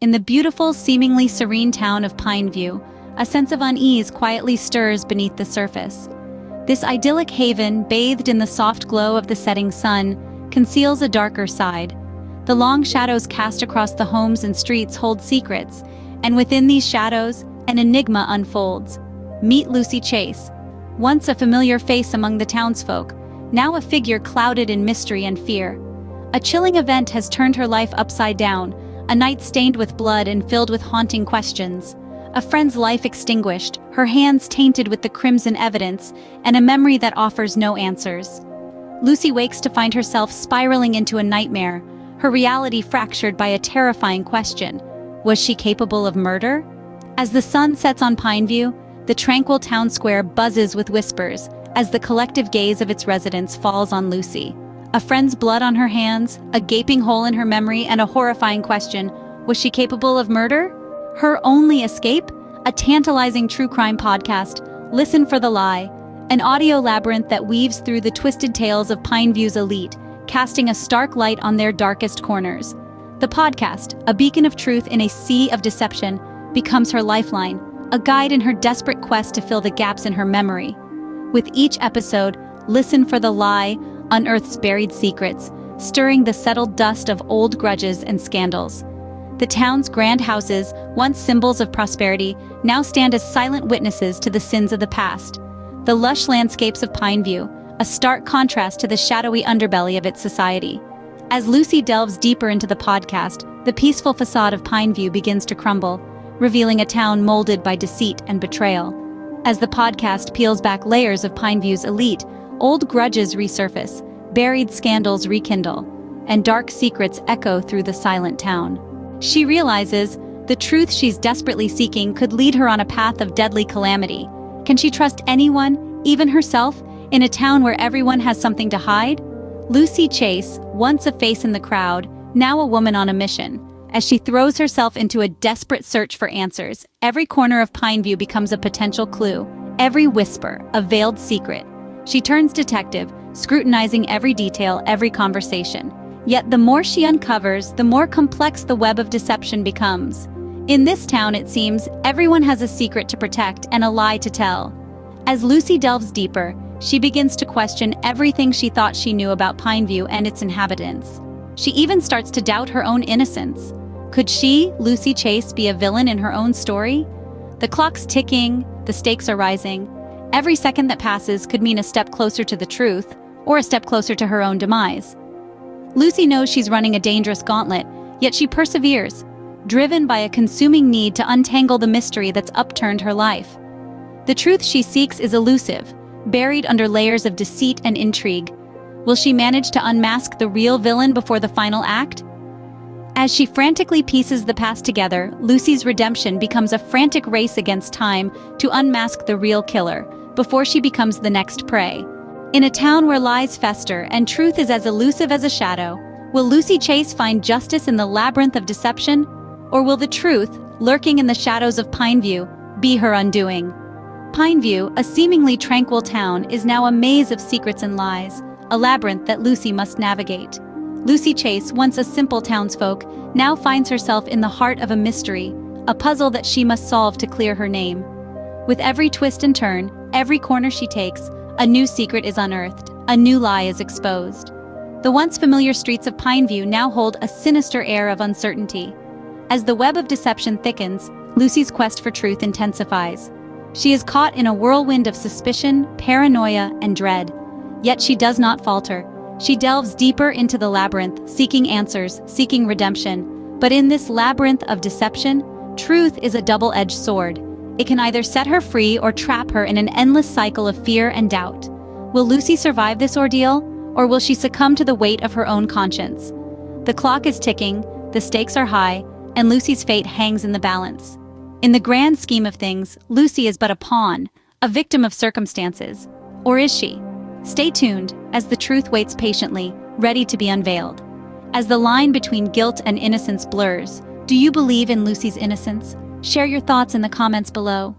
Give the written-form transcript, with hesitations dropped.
In the beautiful, seemingly serene town of Pineview, a sense of unease quietly stirs beneath the surface. This idyllic haven, bathed in the soft glow of the setting sun, conceals a darker side. The long shadows cast across the homes and streets hold secrets, and within these shadows, an enigma unfolds. Meet Lucy Chase, once a familiar face among the townsfolk, now a figure clouded in mystery and fear. A chilling event has turned her life upside down, a night stained with blood and filled with haunting questions. A friend's life extinguished, her hands tainted with the crimson evidence, and a memory that offers no answers. Lucy wakes to find herself spiraling into a nightmare, her reality fractured by a terrifying question. Was she capable of murder? As the sun sets on Pineview, the tranquil town square buzzes with whispers as the collective gaze of its residents falls on Lucy. A friend's blood on her hands, a gaping hole in her memory, and a horrifying question: was she capable of murder? Her only escape? A tantalizing true crime podcast, Listen for the Lie, an audio labyrinth that weaves through the twisted tales of Pineview's elite, casting a stark light on their darkest corners. The podcast, a beacon of truth in a sea of deception, becomes her lifeline, a guide in her desperate quest to fill the gaps in her memory. With each episode, Listen for the Lie unearths buried secrets, stirring the settled dust of old grudges and scandals. The town's grand houses, once symbols of prosperity, now stand as silent witnesses to the sins of the past. The lush landscapes of Pineview, a stark contrast to the shadowy underbelly of its society. As Lucy delves deeper into the podcast, the peaceful facade of Pineview begins to crumble, revealing a town molded by deceit and betrayal. As the podcast peels back layers of Pineview's elite, old grudges resurface, buried scandals rekindle, and dark secrets echo through the silent town. She realizes the truth she's desperately seeking could lead her on a path of deadly calamity. Can she trust anyone, even herself, in a town where everyone has something to hide? Lucy Chase, once a face in the crowd, now a woman on a mission. As she throws herself into a desperate search for answers, every corner of Pineview becomes a potential clue, every whisper, a veiled secret. She turns detective, scrutinizing every detail, every conversation. Yet the more she uncovers, the more complex the web of deception becomes. In this town, it seems, everyone has a secret to protect and a lie to tell. As Lucy delves deeper, she begins to question everything she thought she knew about Pineview and its inhabitants. She even starts to doubt her own innocence. Could she, Lucy Chase, be a villain in her own story? The clock's ticking, the stakes are rising. Every second that passes could mean a step closer to the truth, or a step closer to her own demise. Lucy knows she's running a dangerous gauntlet, yet she perseveres, driven by a consuming need to untangle the mystery that's upturned her life. The truth she seeks is elusive, buried under layers of deceit and intrigue. Will she manage to unmask the real villain before the final act? As she frantically pieces the past together, Lucy's redemption becomes a frantic race against time to unmask the real killer, before she becomes the next prey. In a town where lies fester and truth is as elusive as a shadow, will Lucy Chase find justice in the labyrinth of deception? Or will the truth, lurking in the shadows of Pineview, be her undoing? Pineview, a seemingly tranquil town, is now a maze of secrets and lies, a labyrinth that Lucy must navigate. Lucy Chase, once a simple townsfolk, now finds herself in the heart of a mystery, a puzzle that she must solve to clear her name. With every twist and turn, every corner she takes, a new secret is unearthed, a new lie is exposed. The once familiar streets of Pineview now hold a sinister air of uncertainty. As the web of deception thickens, Lucy's quest for truth intensifies. She is caught in a whirlwind of suspicion, paranoia, and dread. Yet she does not falter. She delves deeper into the labyrinth, seeking answers, seeking redemption. But in this labyrinth of deception, truth is a double-edged sword. It can either set her free or trap her in an endless cycle of fear and doubt. Will Lucy survive this ordeal, or will she succumb to the weight of her own conscience? The clock is ticking, the stakes are high, and Lucy's fate hangs in the balance. In the grand scheme of things, Lucy is but a pawn, a victim of circumstances. Or is she? Stay tuned, as the truth waits patiently, ready to be unveiled. As the line between guilt and innocence blurs, do you believe in Lucy's innocence? Share your thoughts in the comments below.